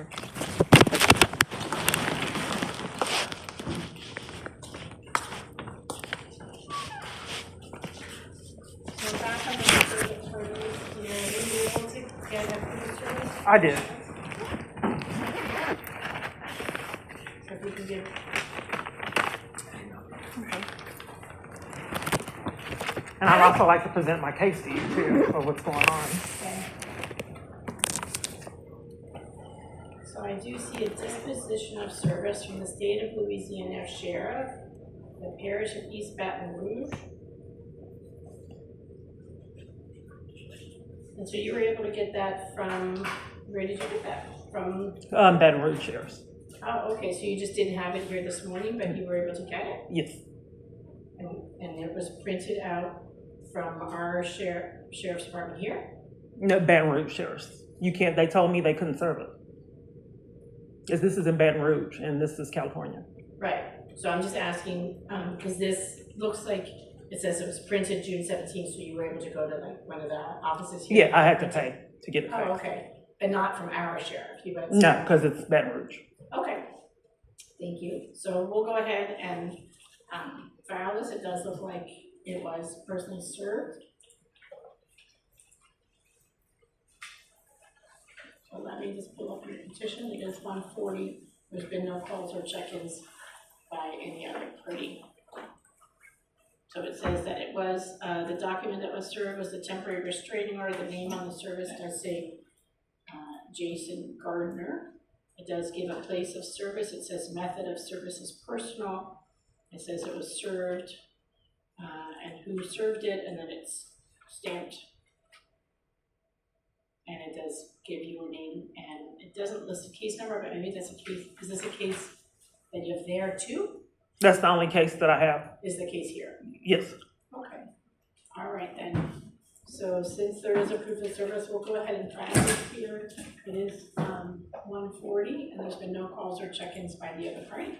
sir. So back on the record of attorneys, were you able to get a food service? I did. So if we can give. And I'd also like to present my case to you, too, of what's going on. Okay. So I do see a disposition of service from the state of Louisiana Sheriff, the parish of East Baton Rouge. And so you were able to get that from, where did you get that from? Baton Rouge Sheriff's. Oh, okay, so you just didn't have it here this morning, but you were able to get it? Yes. And it was printed out from our sheriff's department here? No, Baton Rouge Sheriff's. You can't, they told me they couldn't serve it. Because this is in Baton Rouge, and this is California. Right, so I'm just asking, because this looks like it says it was printed June 17th, so you were able to go to like one of the offices here? Yeah, I had to pay to get it fixed. Oh, okay, but not from our sheriff? You went No, because it's Baton Rouge. Okay, thank you. So we'll go ahead and file this. It does look like it was personally served. So let me just pull up your petition. It is 140. There's been no calls or check-ins by any other party. So it says that it was, the document that was served was the temporary restraining order. The name on the service does say Jason Gardner. It does give a place of service. It says method of service is personal. It says it was served and who served it, and then it's stamped. And it does give you a name, and it doesn't list a case number, but maybe that's a case. Is this a case that you have there too? That's the only case that I have. Is the case here? Yes. Okay. All right then. So since there is a proof of service, we'll go ahead and file this here. It is 140, and there's been no calls or check-ins by the other party.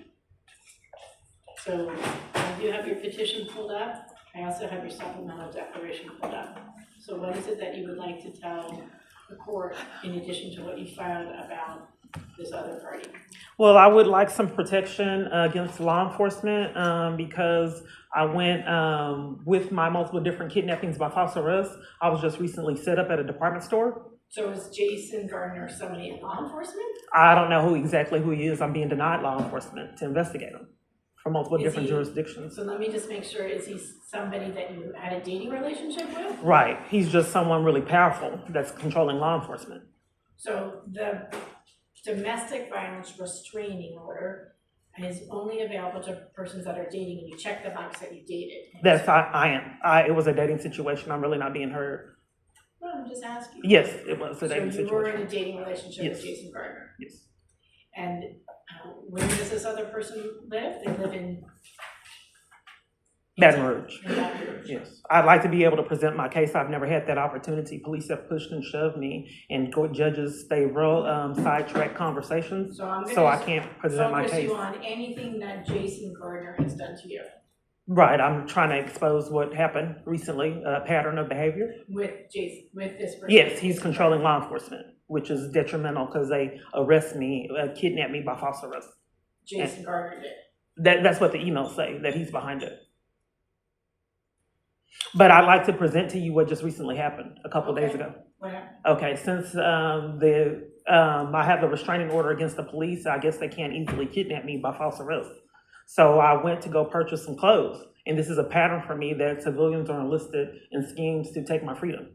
So I do have your petition pulled up. I also have your supplemental declaration pulled up. So what is it that you would like to tell the court in addition to what you filed about this other party? Well, I would like some protection against law enforcement because I went with my multiple different kidnappings by false arrest. I was just recently set up at a department store. So is Jason Gardner somebody in law enforcement? I don't know exactly who he is. I'm being denied law enforcement to investigate him from multiple different jurisdictions. So let me just make sure, is he somebody that you had a dating relationship with? Right. He's just someone really powerful that's controlling law enforcement. So the domestic violence restraining order is only available to persons that are dating, and you check the box that you dated. That's I am. It was a dating situation. I'm really not being heard. No, I'm just asking. Yes, it was a dating situation. So you were in a dating relationship with Jason Gardner? Yes. And where does this other person live? They live in Baton Rouge. Baton Rouge. Yes. I'd like to be able to present my case. I've never had that opportunity. Police have pushed and shoved me, and court judges, they sidetrack conversations, so I can't present my case. Focus you on anything that Jason Gardner has done to you. Right. I'm trying to expose what happened recently, a pattern of behavior. With this person? Yes, he's controlling law enforcement, which is detrimental because they arrest me, kidnap me by false arrest. Jason Gardner did? That's what the emails say, that he's behind it. But I'd like to present to you what just recently happened a couple of days ago. What happened? Okay, since I have the restraining order against the police, I guess they can't easily kidnap me by false arrest. So I went to go purchase some clothes, and this is a pattern for me that civilians are enlisted in schemes to take my freedom.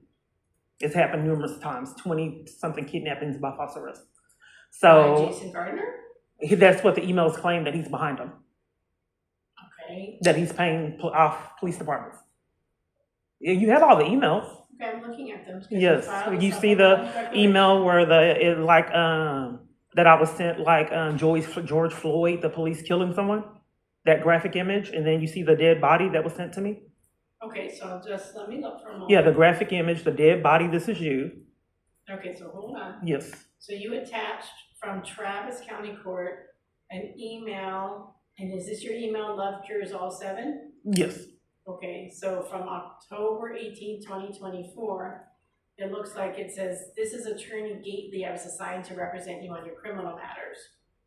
It's happened numerous times, 20-something kidnappings by false arrest. So by Jason Gardner? That's what the emails claim, that he's behind them. Okay. That he's paying off police departments. You have all the emails. Okay, I'm looking at them. Yes, you see the email where that I was sent George Floyd, the police killing someone, that graphic image, and then you see the dead body that was sent to me. Okay, so just let me look for a moment. Yeah, the graphic image, the dead body, this is you. Okay, so hold on. Yes. So you attached from Travis County Court an email, and is this your email, lovecures7? Yes. Okay, so from October 18, 2024, it looks like it says, this is Attorney Gately. I was assigned to represent you on your criminal matters.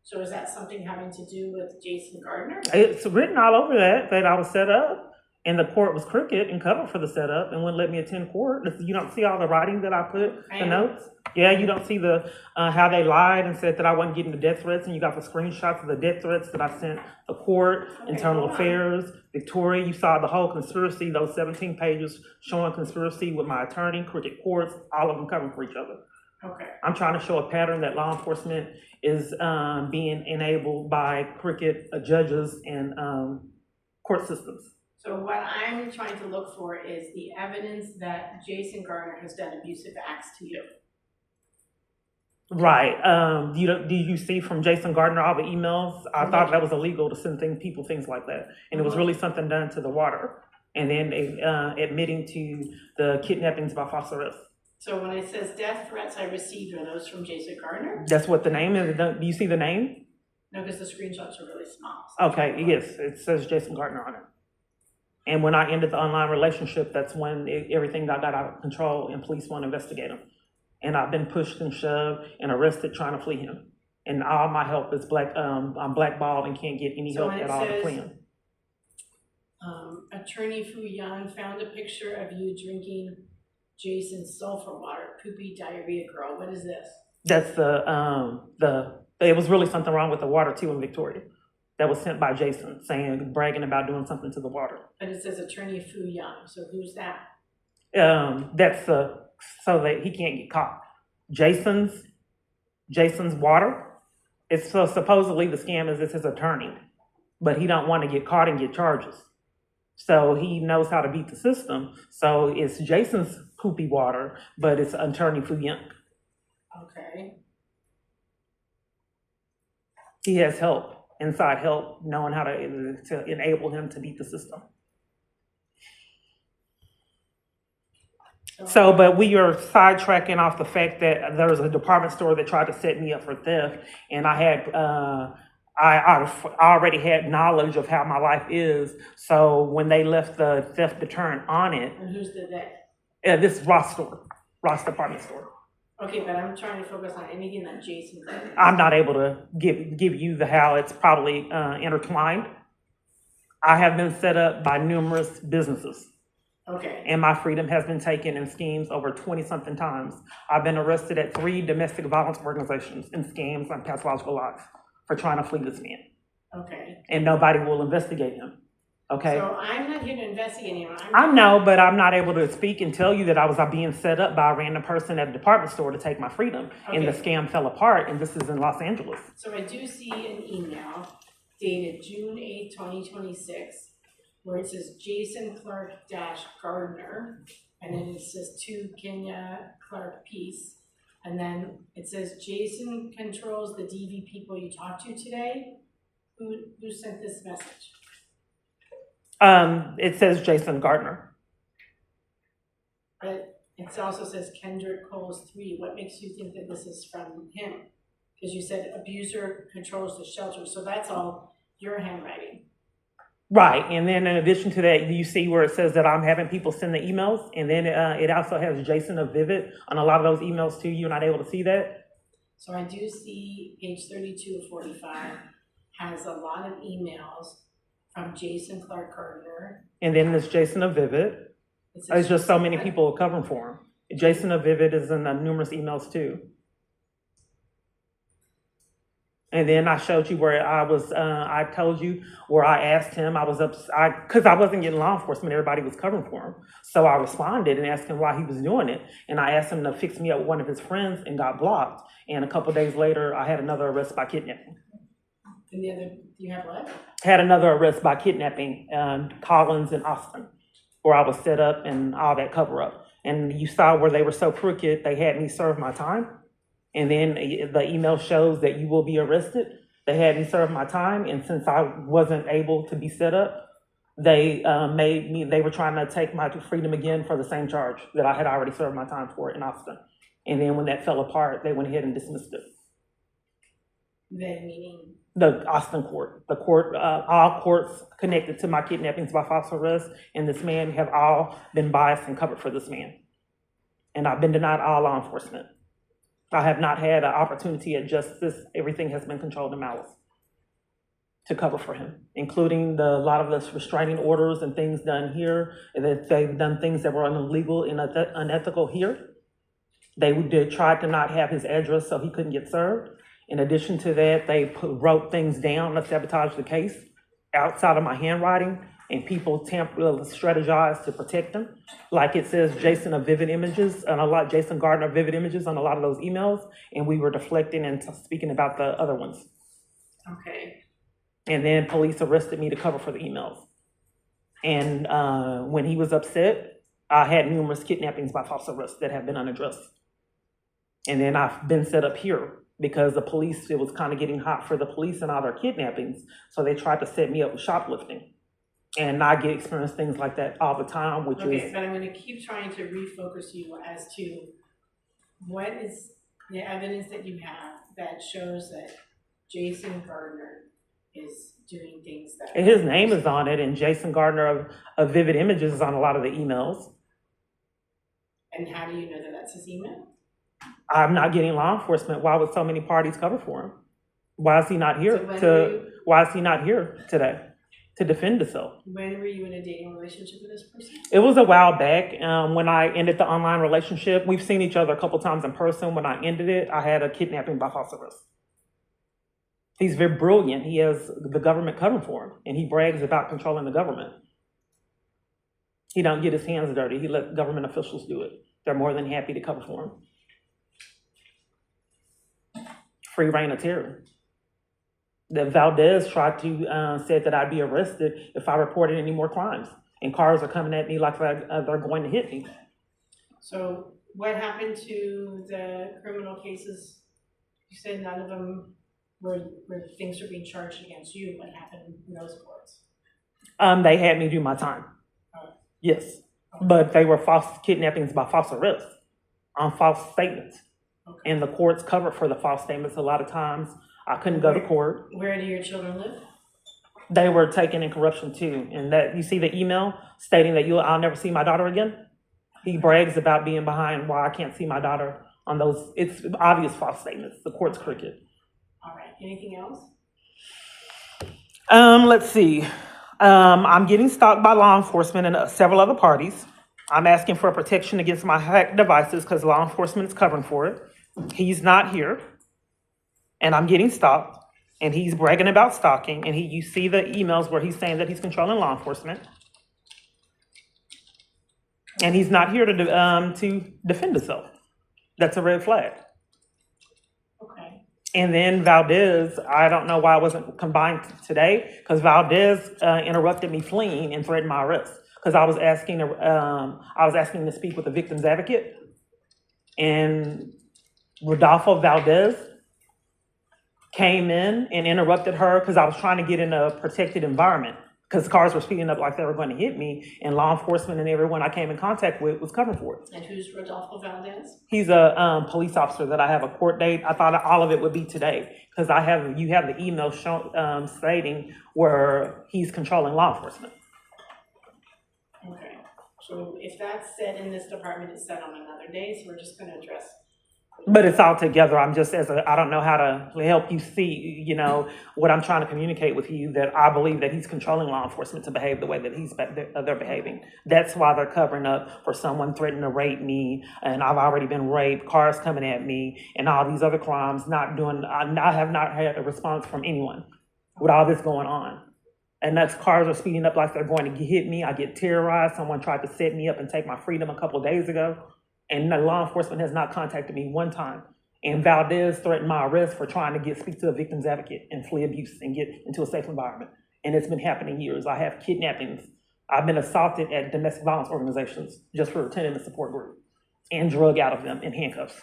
So is that something having to do with Jason Gardner? It's written all over that I was set up, and the court was crooked and covered for the setup and wouldn't let me attend court. You don't see all the writing that I put, the notes? Yeah, you don't see the how they lied and said that I wasn't getting the death threats, and you got the screenshots of the death threats that I sent the court, internal affairs, Victoria. You saw the whole conspiracy, those 17 pages showing conspiracy with my attorney, crooked courts, all of them covering for each other. Okay. I'm trying to show a pattern that law enforcement is being enabled by crooked judges and court systems. So what I'm trying to look for is the evidence that Jason Gardner has done abusive acts to you. Right. Do you see from Jason Gardner all the emails? I thought that was illegal to send people things like that. And it was really something done to the water. And then admitting to the kidnappings by false arrest. So when it says death threats I received, are those from Jason Gardner? That's what the name is. Do you see the name? No, because the screenshots are really small. So okay, yes, it says Jason Gardner on it. And when I ended the online relationship, that's when everything got out of control and police want to investigate him. And I've been pushed and shoved and arrested trying to flee him. And all my help is I'm blackballed and can't get any help at all to flee him. Attorney Fu Yan found a picture of you drinking Jason's sulfur water, poopy diarrhea girl. What is this? That's it was really something wrong with the water too in Victoria. That was sent by Jason, bragging about doing something to the water. But it says Attorney Fu Yan, so who's that? That's so that he can't get caught. Jason's water. It's so supposedly the scam is it's his attorney, but he don't want to get caught and get charges. So he knows how to beat the system. So it's Jason's poopy water, but it's Attorney Fu Yan. Okay. He has help, inside help, knowing how to enable him to beat the system. So, but we are sidetracking off the fact that there was a department store that tried to set me up for theft, and I already had knowledge of how my life is. So when they left the theft deterrent on it. And who's did that? This Ross department store. Okay, but I'm trying to focus on anything that Jason did. I'm not able to give you how it's probably intertwined. I have been set up by numerous businesses. Okay. And my freedom has been taken in schemes over 20-something times. I've been arrested at 3 domestic violence organizations in scams and pathological lies for trying to flee this man. Okay. And nobody will investigate him. Okay. So I'm not here to investigate him. I know, but I'm not able to speak and tell you that I was being set up by a random person at a department store to take my freedom. Okay. And the scam fell apart, and this is in Los Angeles. So I do see an email dated June 8, 2026, where it says Jason Clark Gardner, and then it says to Kenya Clark Peace. And then it says Jason controls the DV people you talked to today. Who sent this message? It says Jason Gardner. But it also says Kendrick Coles 3. What makes you think that this is from him? Because you said abuser controls the shelter, so that's all your handwriting. Right, and then in addition to that, you see where it says that I'm having people send the emails, and then it also has Jason of Vivid on a lot of those emails too. You're not able to see that? So I do see page 32 of 45 has a lot of emails from Jason Clark Gardner. And then there's Jason of Vivid. There's just so many people covering for him. Jason of Vivid is in numerous emails too. And then I showed you where I told you where I asked him, because I wasn't getting law enforcement, everybody was covering for him. So I responded and asked him why he was doing it. And I asked him to fix me up with one of his friends and got blocked. And a couple of days later, I had another arrest by kidnapping. And the other, do you have what? Had another arrest by kidnapping, Collins and Austin, where I was set up and all that cover up. And you saw where they were so crooked, they had me serve my time. And then the email shows that you will be arrested. They had me serve my time, and since I wasn't able to be set up, they were trying to take my freedom again for the same charge that I had already served my time for in Austin. And then when that fell apart, they went ahead and dismissed it. They meaning? The Austin court. The court, all courts connected to my kidnappings by false arrest and this man have all been biased and covered for this man. and I've been denied all law enforcement. I have not had an opportunity at justice. Everything has been controlled in malice to cover for him, including a lot of the restraining orders and things done here, and that they've done things that were illegal and unethical here. They did try to not have his address so he couldn't get served. In addition to that, they wrote things down to sabotage the case outside of my handwriting, and people strategized to protect him. Like it says Jason of Vivid Images, and Jason Gardner of Vivid Images on a lot of those emails, and we were deflecting and speaking about the other ones. Okay. And then police arrested me to cover for the emails. And when he was upset, I had numerous kidnappings by false arrest that have been unaddressed. And then I've been set up here because the police, it was kind of getting hot for the police and all their kidnappings. So they tried to set me up with shoplifting. And I get experience things like that all the time, which Okay, is... but I'm gonna keep trying to refocus you as to what is the evidence that you have that shows that Jason Gardner is doing things that... And his name is on it, and Jason Gardner of Vivid Images is on a lot of the emails. And how do you know that that's his email? I'm not getting law enforcement. Why would so many parties cover for him? Why is he not here why is he not here today to defend himself? When were you in a dating relationship with this person? It was a while back when I ended the online relationship. We've seen each other a couple times in person. When I ended it, I had a kidnapping by false arrest. He's very brilliant. He has the government covering for him, and he brags about controlling the government. He don't get his hands dirty. He let government officials do it. They're more than happy to cover for him. Free reign of terror. That Valdez tried to said that I'd be arrested if I reported any more crimes, and cars are coming at me like they're going to hit me. So what happened to the criminal cases? You said none of them where things were being charged against you. What happened in those courts? They had me do my time. Yes, but they were false kidnappings by false arrest on false statements. Okay. And the courts covered for the false statements. A lot of times I couldn't go to court. Where do your children live? They were taken in corruption too. And that you see the email stating that I'll never see my daughter again. He brags about being behind why I can't see my daughter on those. It's obvious false statements. The court's crooked. All right. Anything else? Let's see. I'm getting stalked by law enforcement and several other parties. I'm asking for protection against my hacked devices because law enforcement is covering for it. He's not here, and I'm getting stalked, and he's bragging about stalking, and you see the emails where he's saying that he's controlling law enforcement, and he's not here to defend himself. That's a red flag. Okay. And then Valdez, I don't know why I wasn't combined today, because Valdez interrupted me fleeing and threatened my arrest. Because I was asking to speak with the victim's advocate, and Rodolfo Valdez came in and interrupted her because I was trying to get in a protected environment because cars were speeding up like they were going to hit me, and law enforcement and everyone I came in contact with was covering for it. And who's Rodolfo Valdez? He's a police officer that I have a court date. I thought all of it would be today because you have the email stating where he's controlling law enforcement. Okay. So if that's said in this department, it's said on another day, so we're just going to address. But it's all together. I'm just I don't know how to help you see, what I'm trying to communicate with you, that I believe that he's controlling law enforcement to behave the way that they're behaving. That's why they're covering up for someone threatening to rape me, and I've already been raped, cars coming at me, and all these other crimes, I have not had a response from anyone with all this going on. And that's cars are speeding up like they're going to hit me. I get terrorized. Someone tried to set me up and take my freedom a couple of days ago. And the law enforcement has not contacted me one time. And Valdez threatened my arrest for trying to speak to a victim's advocate and flee abuse and get into a safe environment. And it's been happening years. I have kidnappings. I've been assaulted at domestic violence organizations just for attending a support group and drug out of them in handcuffs.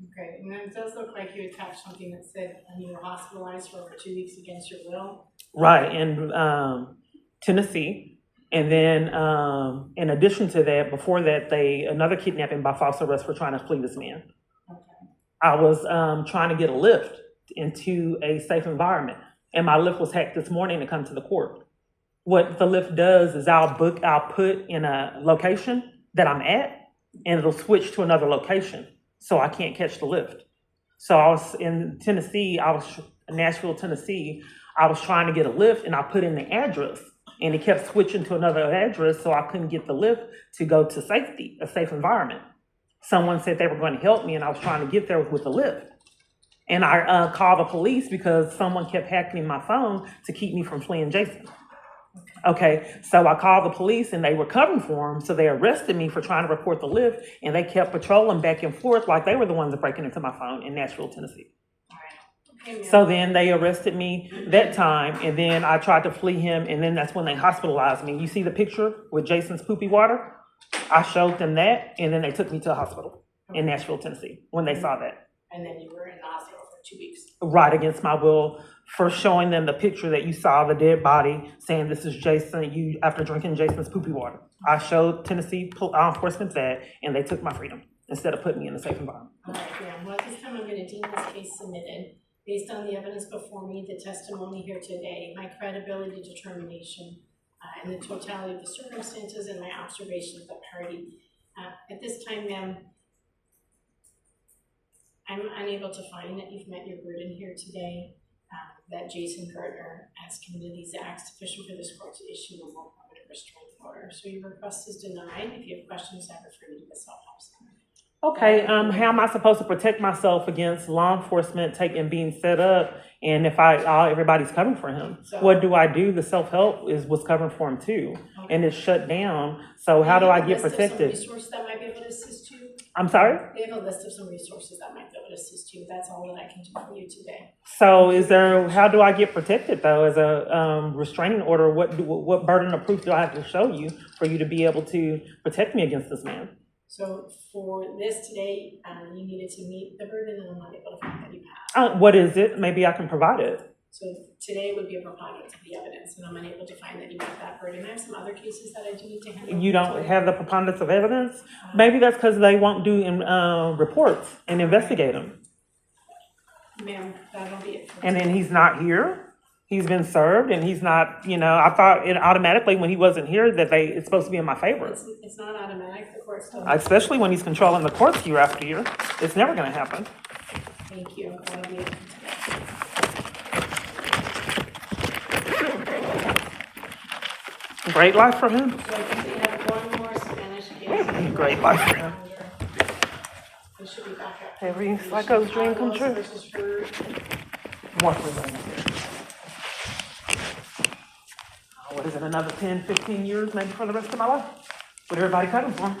Okay, and then it does look like you attached something that said you were hospitalized for over 2 weeks against your will. Right, in Tennessee. And then, in addition to that, before that, another kidnapping by false arrest for trying to flee this man. Okay. I was trying to get a lift into a safe environment, and my lift was hacked this morning to come to the court. What the lift does is I'll put in a location that I'm at, and it'll switch to another location, so I can't catch the lift. So I was in Tennessee, Nashville, Tennessee, I was trying to get a lift, and I put in the address, and it kept switching to another address, so I couldn't get the lift to go to safety, a safe environment. Someone said they were going to help me, and I was trying to get there with the lift. And I called the police because someone kept hacking my phone to keep me from fleeing Jason. Okay, so I called the police and they were covering for him, so they arrested me for trying to report the lift, and they kept patrolling back and forth like they were the ones that breaking into my phone in Nashville, Tennessee. So then they arrested me that time, and then I tried to flee him, and then that's when they hospitalized me. You see the picture with Jason's poopy water? I showed them that, and then they took me to a hospital in Nashville, Tennessee, when they saw that. And then you were in the hospital for 2 weeks. Right, against my will, for showing them the picture that you saw, the dead body, saying this is Jason, after drinking Jason's poopy water. I showed Tennessee law enforcement that, and they took my freedom instead of putting me in a safe environment. All right, ma'am. Well, at this time, I'm going to deem this case submitted. Based on the evidence before me, the testimony here today, my credibility determination, and the totality of the circumstances and my observation of the party. At this time, ma'am, I'm unable to find that you've met your burden here today, that Jason Gardner has committed these acts sufficient for this court to issue a more permanent restraining order. So your request is denied. If you have questions, I refer you to the self-help center. Okay, how am I supposed to protect myself against law enforcement being set up, and if everybody's covering for him? So, what do I do? The self-help was covering for him too, okay. And it's shut down. So how do I get protected? Resources that might be able to assist you. I'm sorry? They have a list of some resources that might be able to assist you. That's all that I can do for you today. So how do I get protected though? As a restraining order, what burden of proof do I have to show you for you to be able to protect me against this man? So for this today, you needed to meet the burden, and I'm not able to find that you have. What is it? Maybe I can provide it. So today would be a preponderance of the evidence, and I'm unable to find that you met that burden. I have some other cases that I do need to handle. You don't have the preponderance of evidence? Maybe that's because they won't do reports and investigate them. Ma'am, that'll be it. And then he's not here. He's been served, and he's not, I thought it automatically when he wasn't here that it's supposed to be in my favor. It's not automatic. The court still. Especially when he's controlling the courts year after year. It's never going to happen. Thank you. That'll be it for today. Great life for him. So I think we have one more Spanish case. Great life for him. We should be back up. Every psycho's dream come true. What is it, another 10, 15 years maybe for the rest of my life? With everybody cutting for him.